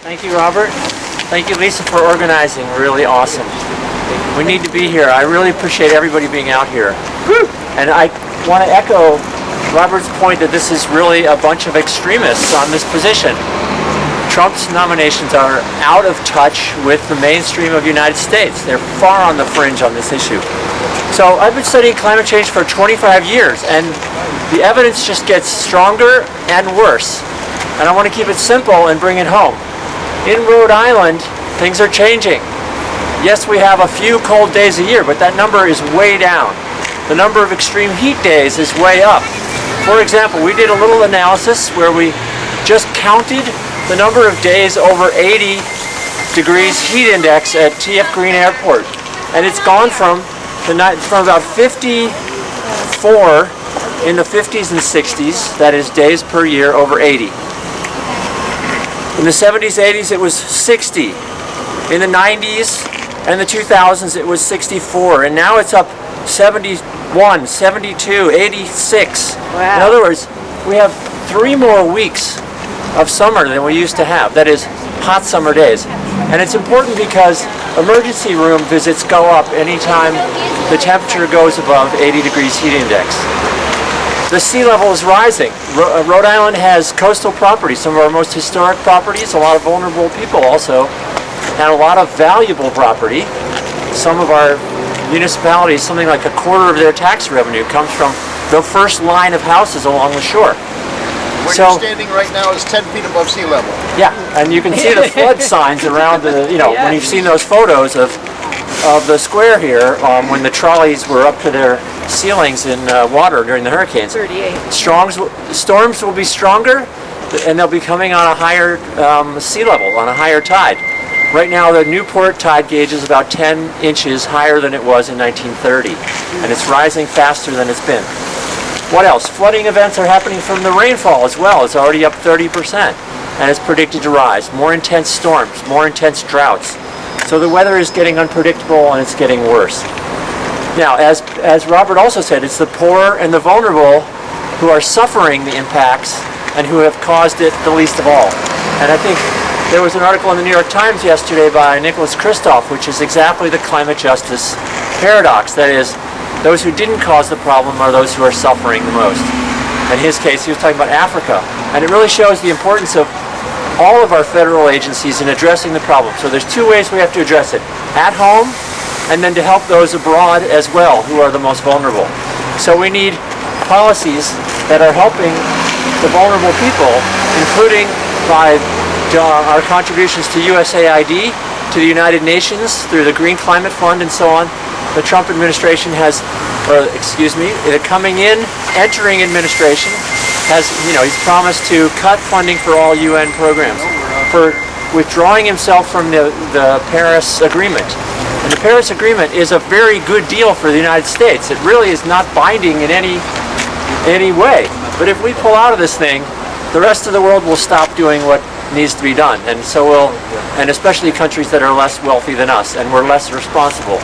Thank you, Robert. Thank you, Lisa, for organizing. Really awesome. We need to be here. I really appreciate everybody being out here. And I want to echo Robert's point that this is really a bunch of extremists on this position. Trump's nominations are out of touch with the mainstream of the United States. They're far on the fringe on this issue. So I've been studying climate change for 25 years, and the evidence just gets stronger and worse. And I want to keep it simple and bring it home. In Rhode Island, things are changing. Yes, we have a few cold days a year, but that number is way down. The number of extreme heat days is way up. For example, we did a little analysis where we just counted the number of days over 80 degrees heat index at TF Green Airport. And it's gone from about 54 in the 50s and 60s, that is days per year over 80. In the 70s, 80s, it was 60. In the 90s and the 2000s, it was 64. And now it's up 71, 72, 86. Wow. In other words, we have 3 more weeks of summer than we used to have. That is, hot summer days. And it's important because emergency room visits go up anytime the temperature goes above 80 degrees heat index. The sea level is rising. Rhode Island has coastal properties, some of our most historic properties, a lot of vulnerable people also, and a lot of valuable property. Some of our municipalities, something like a quarter of their tax revenue comes from the first line of houses along the shore. Where you're standing right now is 10 feet above sea level. Yeah, and you can see the flood signs around the, when you've seen those photos of the square here, when the trolleys were up to their ceilings in water during the hurricanes. 38. Storms will be stronger, and they'll be coming on a higher sea level, on a higher tide. Right now, the Newport tide gauge is about 10 inches higher than it was in 1930, and it's rising faster than it's been. What else? Flooding events are happening from the rainfall as well. It's already up 30%, and it's predicted to rise. More intense storms, more intense droughts. So the weather is getting unpredictable, and it's getting worse. Now, as Robert also said, it's the poor and the vulnerable who are suffering the impacts and who have caused it the least of all. And I think there was an article in the New York Times yesterday by Nicholas Kristof, which is exactly the climate justice paradox. That is, those who didn't cause the problem are those who are suffering the most. In his case, he was talking about Africa. And it really shows the importance of all of our federal agencies in addressing the problem. So there's 2 ways we have to address it. At home, and then to help those abroad as well who are the most vulnerable. So we need policies that are helping the vulnerable people, including by our contributions to USAID, to the United Nations, through the Green Climate Fund and so on. The Trump administration has, the entering administration has, he's promised to cut funding for all UN programs, for withdrawing himself from the Paris Agreement. And the Paris Agreement is a very good deal for the United States. It really is not binding in any way. But if we pull out of this thing, the rest of the world will stop doing what needs to be done. And so and especially countries that are less wealthy than us, and we're less responsible.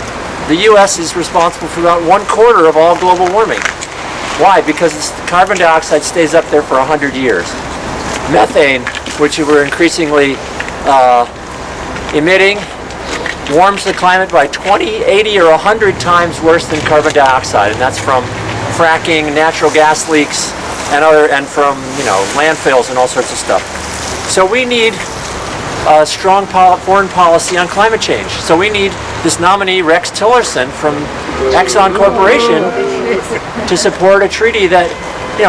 The U.S. is responsible for about 1/4 of all global warming. Why? Because carbon dioxide stays up there for 100 years. Methane, which we're increasingly emitting, warms the climate by 20, 80, or 100 times worse than carbon dioxide, and that's from fracking, natural gas leaks, and from landfills and all sorts of stuff. So we need a strong foreign policy on climate change. So we need this nominee Rex Tillerson from Exxon Corporation to support a treaty that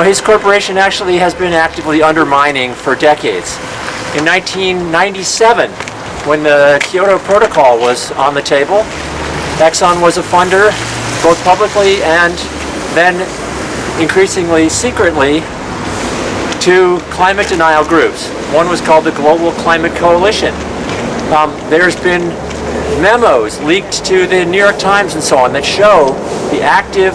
his corporation actually has been actively undermining for decades. In 1997, when the Kyoto Protocol was on the table, Exxon was a funder, both publicly and then increasingly secretly, to climate denial groups. One was called the Global Climate Coalition. There's been memos leaked to the New York Times and so on that show the active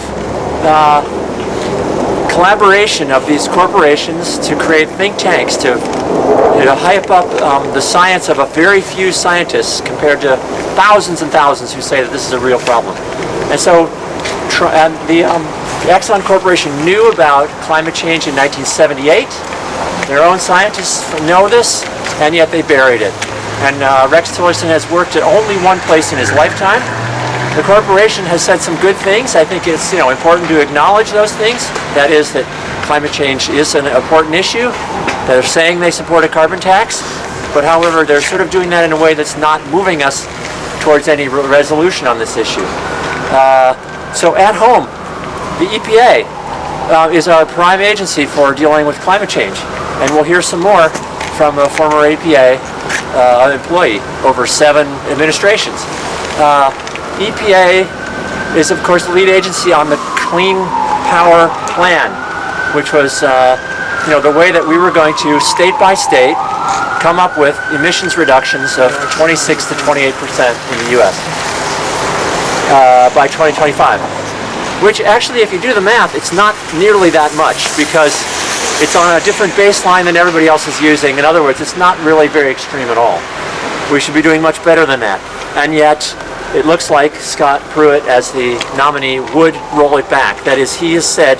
collaboration of these corporations to create think tanks to hype up the science of a very few scientists compared to thousands and thousands who say that this is a real problem. And so the Exxon Corporation knew about climate change in 1978. Their own scientists know this, and yet they buried it. And Rex Tillerson has worked at only one place in his lifetime. The corporation has said some good things. I think it's important to acknowledge those things. That is that climate change is an important issue. They're saying they support a carbon tax, but however, they're sort of doing that in a way that's not moving us towards any resolution on this issue. So at home, the EPA is our prime agency for dealing with climate change, and we'll hear some more from a former EPA employee over 7 administrations. EPA is, of course, the lead agency on the Clean Power Plan, which was the way that we were going to, state by state, come up with emissions reductions of 26 to 28% in the U.S. By 2025. Which actually, if you do the math, it's not nearly that much, because it's on a different baseline than everybody else is using. In other words, it's not really very extreme at all. We should be doing much better than that. And yet, it looks like Scott Pruitt, as the nominee, would roll it back. That is, he has said,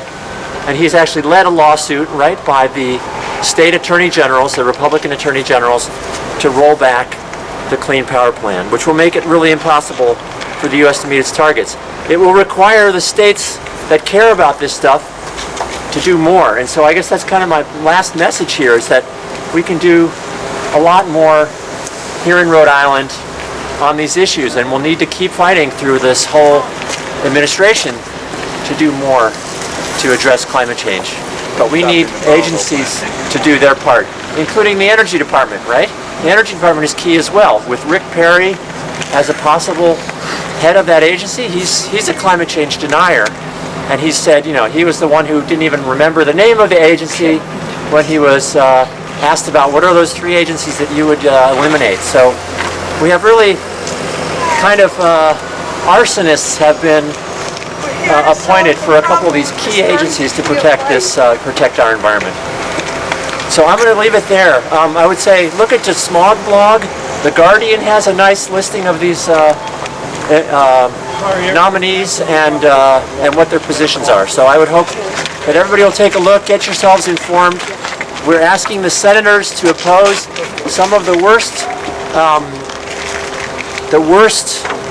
and he's actually led a lawsuit, right, by the state attorney generals, the Republican attorney generals, to roll back the Clean Power Plan, which will make it really impossible for the U.S. to meet its targets. It will require the states that care about this stuff to do more. And so I guess that's kind of my last message here, is that we can do a lot more here in Rhode Island on these issues, and we'll need to keep fighting through this whole administration to do more to address climate change. But we need agencies to do their part, including the Energy Department, right? The Energy Department is key as well. With Rick Perry as a possible head of that agency, he's a climate change denier, and he said, he was the one who didn't even remember the name of the agency when he was asked about what are those 3 agencies that you would eliminate. So we have really kind of arsonists have been appointed for a couple of these key agencies to protect protect our environment. So I'm going to leave it there. I would say look at the Smog blog. The Guardian has a nice listing of these nominees and what their positions are. So I would hope that everybody will take a look, get yourselves informed. We're asking the senators to oppose some of the worst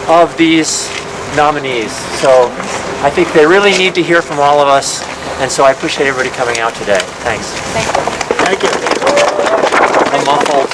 of these nominees. So I think they really need to hear from all of us, and so I appreciate everybody coming out today. Thanks. Thank you. Thank you. A muffled